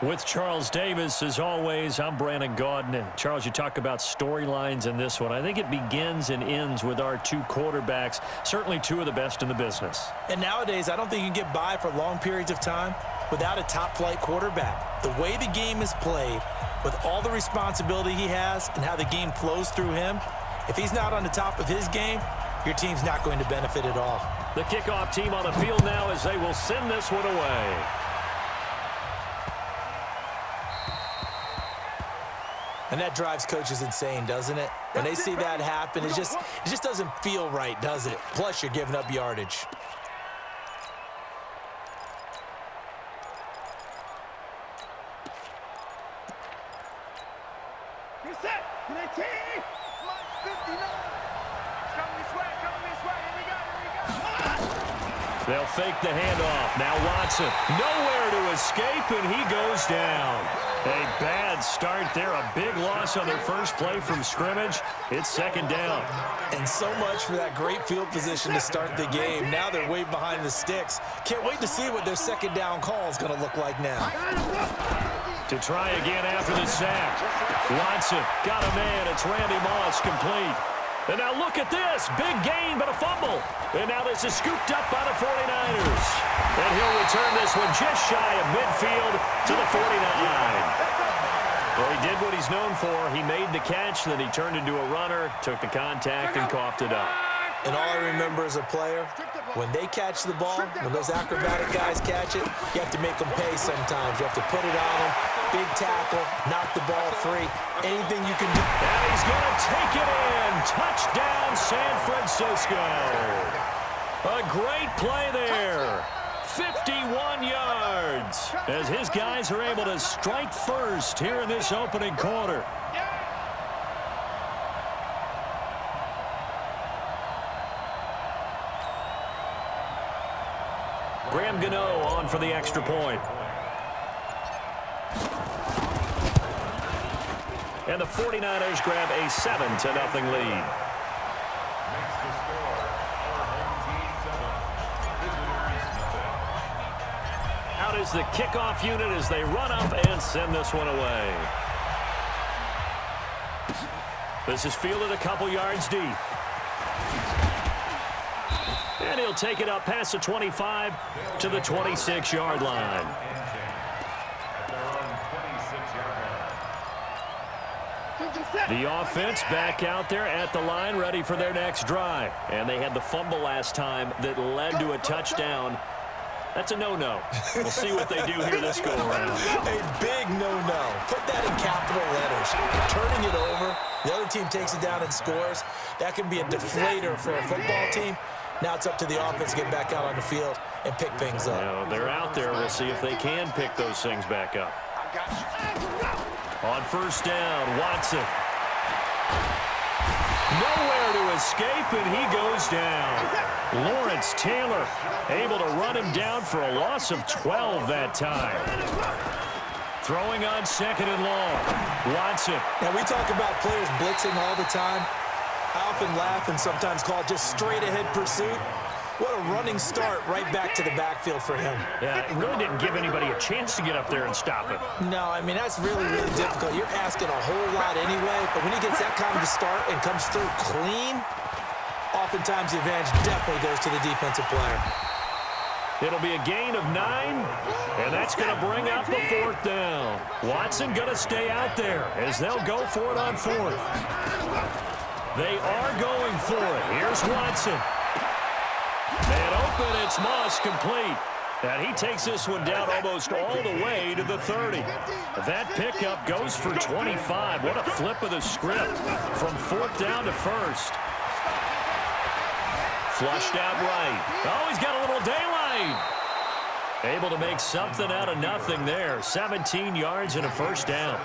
With Charles Davis, as always, I'm Brandon Gaudin. Charles, you talk about storylines in this one. I think it begins and ends with our two quarterbacks, certainly two of the best in the business. And nowadays, I don't think you can get by for long periods of time without a top-flight quarterback. The way the game is played, with all the responsibility he has and how the game flows through him, if he's not on the top of his game, your team's not going to benefit at all. The kickoff team on the field now as they will send this one away. And that drives coaches insane, doesn't it? When they see that happen, it just doesn't feel right, does it? Plus, you're giving up yardage. You're set. To the team. 59. Come this way. Here we go. They'll fake the handoff. Now Watson. Nowhere to escape, and he goes down. A bad start there. A big loss on their first play from scrimmage. It's second down. And so much for that great field position to start the game. Now they're way behind the sticks. Can't wait to see what their second down call is going to look like now. To try again after the sack. Watson got a man. It's Randy Moss complete. And now look at this. Big gain, but a fumble. And now this is scooped up by the 49ers. And he'll return this one just shy of midfield to the 49. Well, he did what he's known for. He made the catch, then he turned into a runner, took the contact, and coughed it up. And all I remember as a player, when they catch the ball, when those acrobatic guys catch it, you have to make them pay sometimes. You have to put it on them, big tackle, knock the ball free, anything you can do. And he's going to take it in. Touchdown, San Francisco. A great play there. 51 yards as his guys are able to strike first here in this opening quarter. Graham Gano on for the extra point. And the 49ers grab a 7-0 lead. Out is the kickoff unit as they run up and send this one away. This is fielded a couple yards deep. And he'll take it up past the 25 to the 26-yard line. The offense back out there at the line, ready for their next drive. And they had the fumble last time that led to a touchdown. That's a no-no. We'll see what they do here this go-around. A big no-no. Put that in capital letters. Turning it over, the other team takes it down and scores. That can be a deflator for a football team. Now it's up to the offense to get back out on the field and pick things up. Now, they're out there. We'll see if they can pick those things back up. On first down, Watson. Nowhere to escape, and he goes down. Lawrence Taylor able to run him down for a loss of 12 that time. Throwing on second and long. Watson. Now, we talk about players blitzing all the time. I often laugh and sometimes call it just straight-ahead pursuit. What a running start right back to the backfield for him. Yeah, it really didn't give anybody a chance to get up there and stop it. No, I mean, that's really, really difficult. You're asking a whole lot anyway, but when he gets that kind of a start and comes through clean, oftentimes the advantage definitely goes to the defensive player. It'll be a gain of 9, and that's going to bring up the fourth down. Watson going to stay out there as they'll go for it on fourth. They are going for it. Here's Watson. And open, it's Moss complete. And he takes this one down almost all the way to the 30. That pickup goes for 25. What a flip of the script from fourth down to first. Flushed out right. Oh, he's got a little daylight. Able to make something out of nothing there. 17 yards and a first down.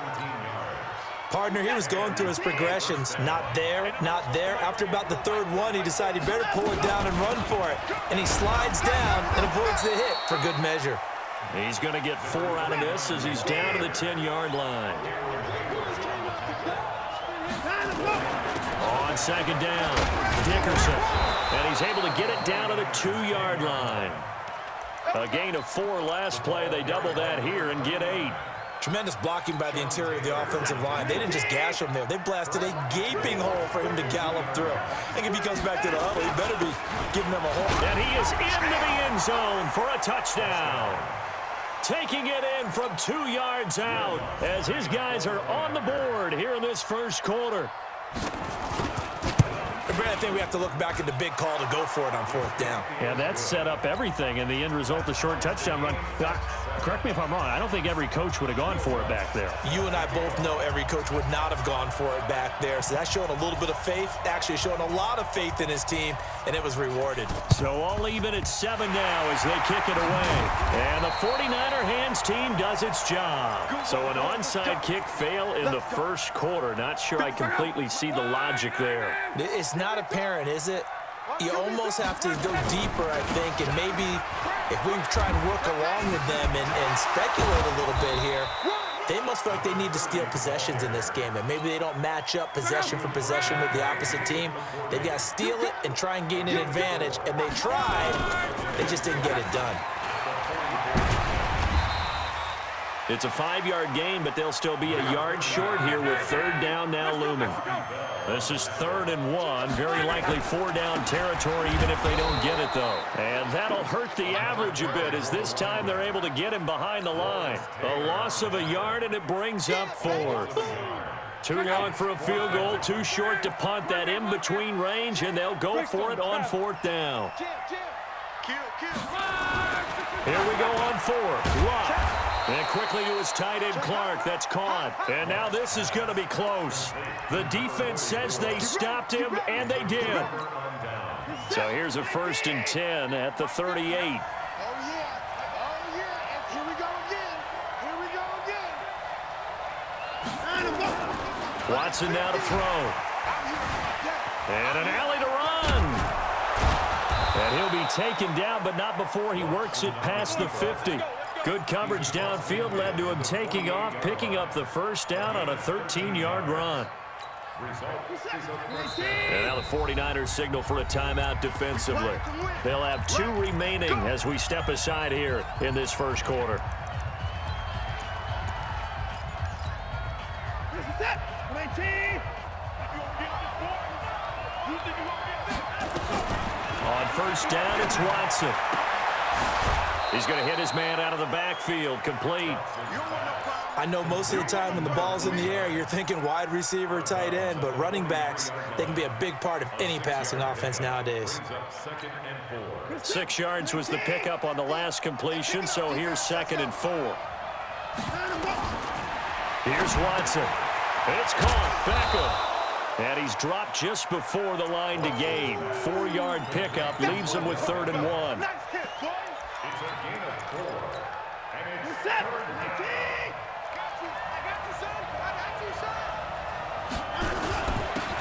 Partner, he was going through his progressions. Not there, not there. After about the third one, he decided he better pull it down and run for it. And he slides down and avoids the hit for good measure. He's going to get 4 out of this as he's down to the 10-yard line. On second down, Dickerson. And he's able to get it down to the 2-yard line. A gain of 4 last play. They double that here and get 8. Tremendous blocking by the interior of the offensive line. They didn't just gash him there. They blasted a gaping hole for him to gallop through. I think if he comes back to the huddle, he better be giving them a hole. And he is into the end zone for a touchdown. Taking it in from 2 yards out as his guys are on the board here in this first quarter. Brad, I think we have to look back at the big call to go for it on 4th down. Yeah, that set up everything, and the end result, the short touchdown run. Correct me if I'm wrong. I don't think every coach would have gone for it back there. You and I both know every coach would not have gone for it back there. So that's showing a little bit of faith, actually showing a lot of faith in his team, and it was rewarded. So all even at 7 now as they kick it away. And the 49er hands team does its job. So an onside kick fail in the first quarter. Not sure I completely see the logic there. It's not apparent, is it? You almost have to go deeper, I think, and maybe if we try and work along with them and speculate a little bit here, they must feel like they need to steal possessions in this game, and maybe they don't match up possession for possession with the opposite team. They've got to steal it and try and gain an advantage, and they tried. They just didn't get it done. It's a 5-yard gain, but they'll still be a yard short here with 3rd down now looming. This is 3rd and 1, very likely 4-down territory even if they don't get it, though. And that'll hurt the average a bit as this time they're able to get him behind the line. A loss of a yard, and it brings up 4th. Too long for a field goal, too short to punt that in-between range, and they'll go for it on 4th down. Here we go on 4th. Locke. And quickly to his tight end, Clark. That's caught. And now this is going to be close. The defense says they stopped him, and they did. So here's a 1st and 10 at the 38. Oh, yeah. Here we go again. Watson now to throw. And an alley to run. And he'll be taken down, but not before he works it past the 50. Good coverage downfield led to him taking off, picking up the 1st down on a 13-yard run. And now the 49ers signal for a timeout defensively. They'll have 2 remaining as we step aside here in this first quarter. On 1st down, it's Watson. He's going to hit his man out of the backfield, complete. I know most of the time when the ball's in the air, you're thinking wide receiver, tight end, but running backs, they can be a big part of any passing offense nowadays. 6 yards was the pickup on the last completion, so here's 2nd and 4. Here's Watson. It's caught. Beckham. And he's dropped just before the line to gain. 4-yard pickup leaves him with 3rd and 1.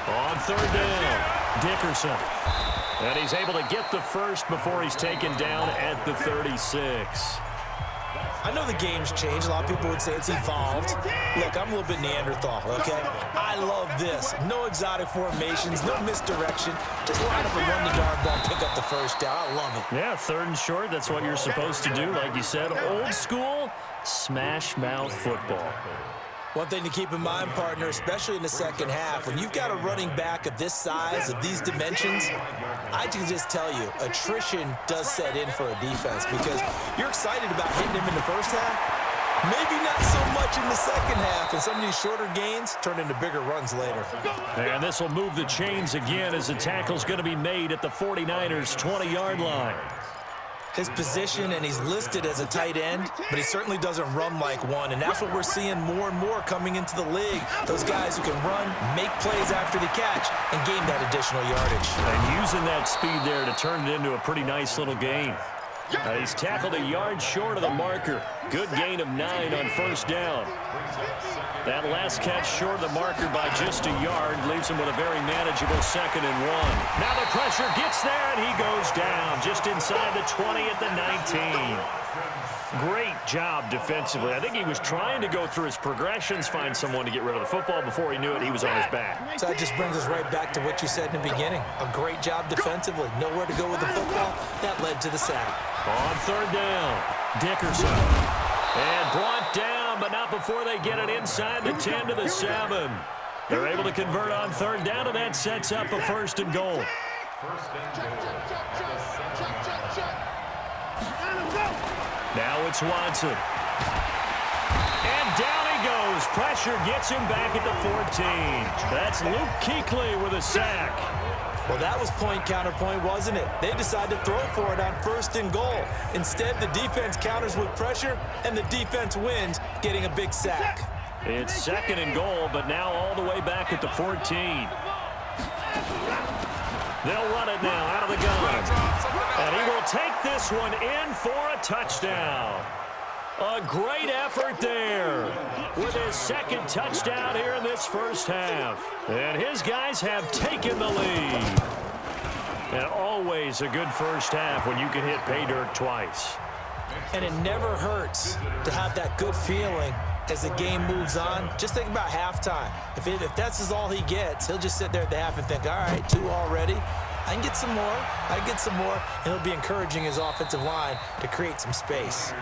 On 3rd down, Dickerson. And he's able to get the 1st before he's taken down at the 36. I know the game's changed. A lot of people would say it's evolved. Look, I'm a little bit Neanderthal, okay? I love this. No exotic formations, no misdirection. Just line up and run the darn ball, pick up the 1st down. I love it. Yeah, 3rd and short, that's what you're supposed to do. Like you said, old school, smash mouth football. One thing to keep in mind, partner, especially in the second half, when you've got a running back of this size, of these dimensions, I can just tell you, attrition does set in for a defense because you're excited about hitting him in the first half, maybe not so much in the second half, and some of these shorter gains turn into bigger runs later. And this will move the chains again as the tackle's going to be made at the 49ers' 20-yard line. His position, and he's listed as a tight end, but he certainly doesn't run like one, and that's what we're seeing more and more coming into the league. Those guys who can run, make plays after the catch, and gain that additional yardage. And using that speed there to turn it into a pretty nice little gain. He's tackled a yard short of the marker. Good gain of 9 on 1st down. That last catch short of the marker by just a yard leaves him with a very manageable 2nd and 1. Now the pressure gets there, and he goes down just inside the 20 at the 19. Great job defensively. I think he was trying to go through his progressions, find someone to get rid of the football. Before he knew it, he was on his back. So that just brings us right back to what you said in the beginning. A great job defensively. Nowhere to go with the football. That led to the sack. On 3rd down, Dickerson. And brought down, but not before before they get it inside the 10 to the 7. They're able to convert on third down, and that sets up a first and goal. Now it's Watson. And down he goes. Pressure gets him back at the 14. That's Luke Kuechly with a sack. Well, that was point counterpoint, wasn't it? They decided to throw for it on first and goal. Instead, the defense counters with pressure, and the defense wins, getting a big sack. It's second and goal, but now all the way back at the 14. They'll run it now out of the gun. And he will take this one in for a touchdown. A great effort there with his second touchdown here in this first half. And his guys have taken the lead. And always a good first half when you can hit pay dirt twice. And it never hurts to have that good feeling as the game moves on. Just think about halftime. If that's all he gets, he'll just sit there at the half and think, all right, 2 already. I can get some more. I can get some more. And he'll be encouraging his offensive line to create some space.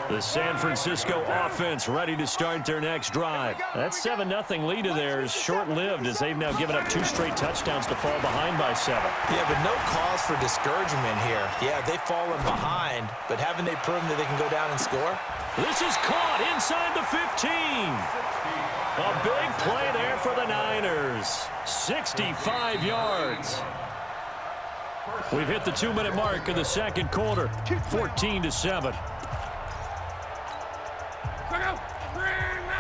The San Francisco offense ready to start their next drive. That 7-0 lead of theirs short-lived as they've now given up 2 straight touchdowns to fall behind by 7. Yeah, but no cause for discouragement here. Yeah, they've fallen behind, but haven't they proven that they can go down and score? This is caught inside the 15. A big play there for the Niners. 65 yards. We've hit the 2-minute mark of the second quarter. 14-7.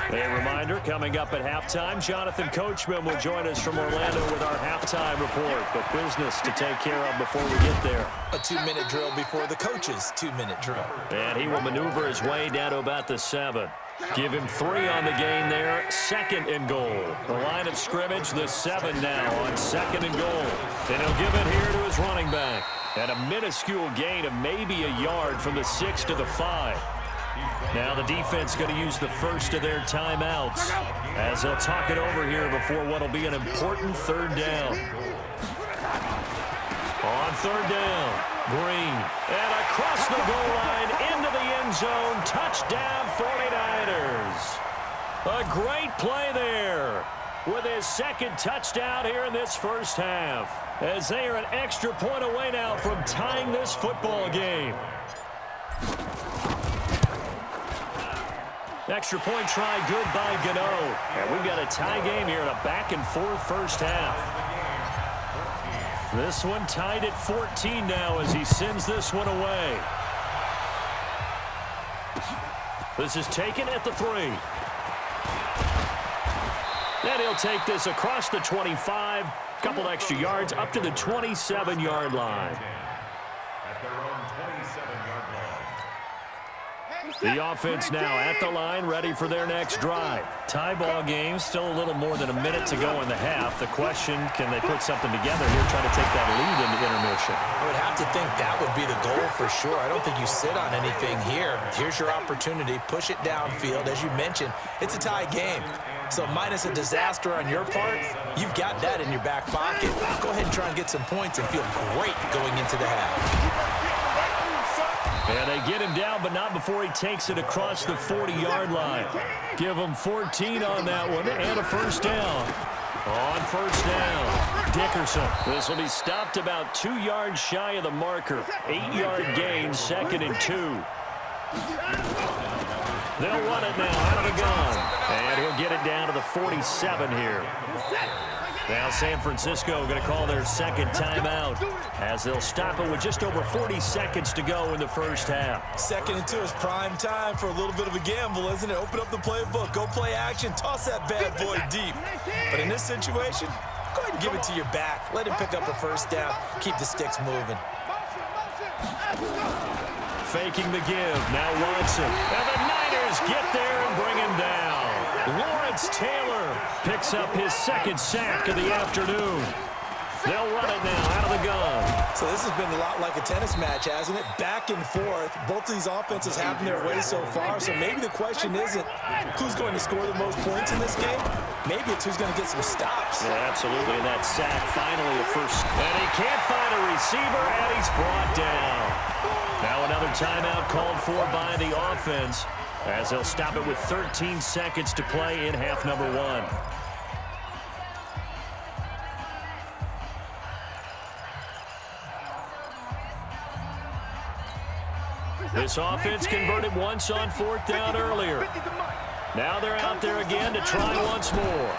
A reminder, coming up at halftime, Jonathan Coachman will join us from Orlando with our halftime report. But business to take care of before we get there. A 2-minute drill before the coach's 2-minute drill. And he will maneuver his way down to about the 7. Give him 3 on the game there. Second and goal. The line of scrimmage, the 7 now on second and goal. And he'll give it here to his running back. And a minuscule gain of maybe a yard from the 6 to the 5. Now the defense going to use the first of their timeouts as they'll talk it over here before what will be an important third down. On third down, Green. And across the goal line into the end zone. Touchdown 49ers. A great play there with his second touchdown here in this first half as they are an extra point away now from tying this football game. Extra point try good by Gano. And we've got a tie game here in a back-and-forth first half. This one tied at 14 now as he sends this one away. This is taken at the 3. And he'll take this across the 25. Couple extra yards up to the 27-yard line. The offense now at the line, ready for their next drive. Tie ball game, still a little more than a minute to go in the half. The question, can they put something together here, try to take that lead into intermission? I would have to think that would be the goal for sure. I don't think you sit on anything here. Here's your opportunity. Push it downfield. As you mentioned, it's a tie game. So minus a disaster on your part, you've got that in your back pocket. Go ahead and try and get some points and feel great going into the half. And they get him down, but not before he takes it across the 40-yard line. Give him 14 on that one and a first down. On first down, Dickerson. This will be stopped about 2 yards shy of the marker. 8-yard gain, 2nd and 2. They'll run it now out of the gun. And he'll get it down to the 47 here. Now San Francisco going to call their second timeout as they'll stop it with just over 40 seconds to go in the first half. 2nd and 2 is prime time for a little bit of a gamble, isn't it? Open up the playbook, go play action, toss that bad boy deep. But in this situation, go ahead and give it to your back. Let him pick up a first down. Keep the sticks moving. Faking the give. Now Watson. And the Niners get there and bring him down. Lawrence Taylor picks up his second sack of the afternoon. They'll run it now out of the gun. So this has been a lot like a tennis match, hasn't it? Back and forth. Both of these offenses having their way so far. So maybe the question isn't who's going to score the most points in this game. Maybe it's who's going to get some stops. Yeah, absolutely. And that sack finally a first. And he can't find a receiver, and he's brought down. Now another timeout called for by the offense as they'll stop it with 13 seconds to play in half number 1. This offense converted once on 4th down earlier. Now they're out there again to try once more.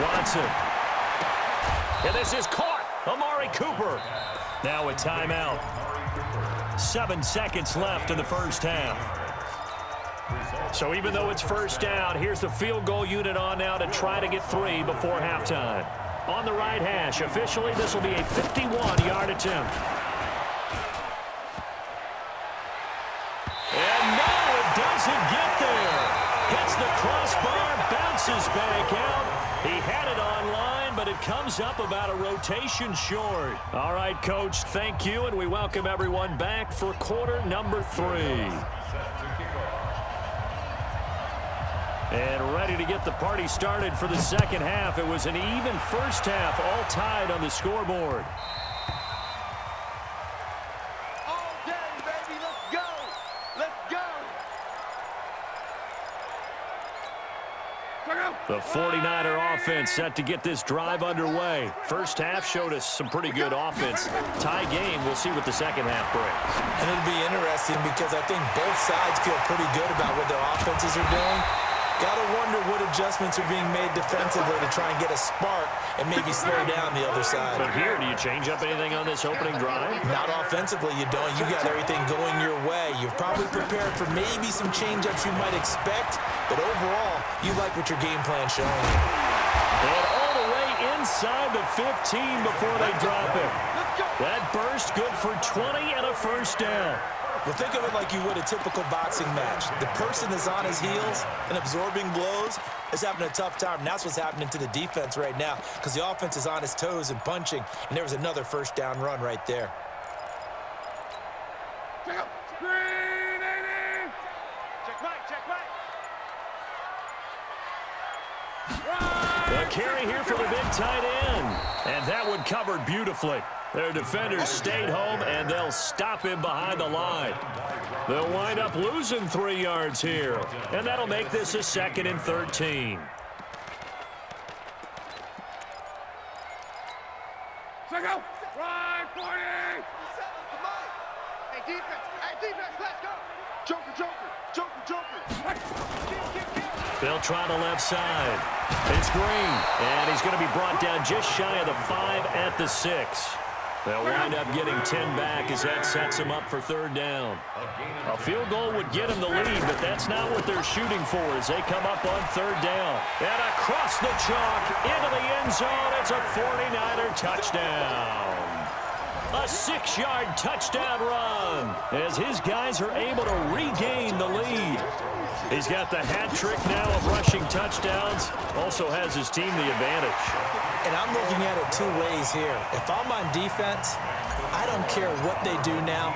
Watson. And this is caught. Amari Cooper. Now a timeout. 7 seconds left in the first half. So even though it's first down, here's the field goal unit on now to try to get 3 before halftime. On the right hash, officially this will be a 51-yard attempt. Doesn't get there. Hits the crossbar, bounces back out. He had it online, but it comes up about a rotation short. All right, Coach, thank you, and we welcome everyone back for quarter number 3. And ready to get the party started for the second half. It was an even first half, all tied on the scoreboard. The 49er offense set to get this drive underway. First half showed us some pretty good offense. Tie game, we'll see what the second half brings. And it'll be interesting because I think both sides feel pretty good about what their offenses are doing. Got to wonder what adjustments are being made defensively to try and get a spark and maybe slow down the other side. But here, do you change up anything on this opening drive? Not offensively, you don't. You got everything going your way. You've probably prepared for maybe some change-ups you might expect, but overall, you like what your game plan's showing you. And all the way inside the 15 before they drop it. That burst good for 20 and a first down. Well, think of it like you would a typical boxing match. The person that's on his heels and absorbing blows is having a tough time, and that's what's happening to the defense right now because the offense is on his toes and punching, and there was another first down run right there. Check up. Screen, check right, check right. The carry here for the big tight end. And that one covered beautifully. Their defenders stayed home, and they'll stop him behind the line. They'll wind up losing 3 yards here. And that'll make this a 2nd and 13. Check out. Right, 40. Hey, defense, let's go. Joker. They'll try the left side. It's Green, and he's going to be brought down just shy of the 5 at the 6. They'll wind up getting 10 back as that sets them up for 3rd down. A field goal would get them the lead, but that's not what they're shooting for as they come up on 3rd down. And across the chalk, into the end zone, it's a 49er touchdown. A 6-yard touchdown run as his guys are able to regain the lead. He's got the hat trick now of rushing touchdowns. Also has his team the advantage. And I'm looking at it 2 ways here. If I'm on defense, I don't care what they do now.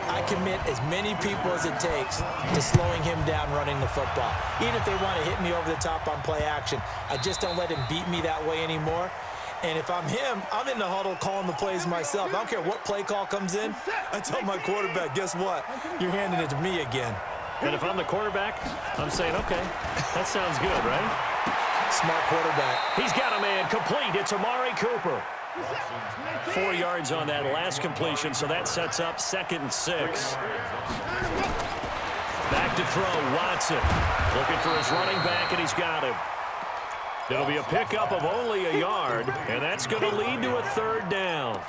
I commit as many people as it takes to slowing him down running the football. Even if they want to hit me over the top on play action, I just don't let him beat me that way anymore. And if I'm him, I'm in the huddle calling the plays myself. I don't care what play call comes in. I tell my quarterback, guess what? You're handing it to me again. And if I'm the quarterback, I'm saying, okay, that sounds good, right? Smart quarterback. He's got a man complete. It's Amari Cooper. 4 yards on that last completion, so that sets up 2nd and 6. Back to throw, Watson. Looking for his running back, and he's got him. It'll be a pickup of only a yard, and that's going to lead to a 3rd down.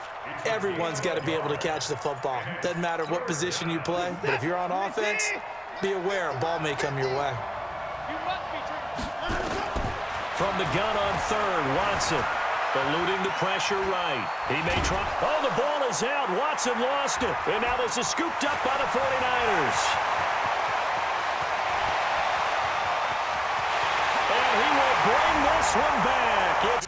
Everyone's got to be able to catch the football. Doesn't matter what position you play, but if you're on offense, be aware a ball may come your way. From the gun on 3rd, Watson. Eluding the pressure right. He may try. Oh, the ball is out. Watson lost it. And now this is scooped up by the 49ers. And he will bring this one back. It's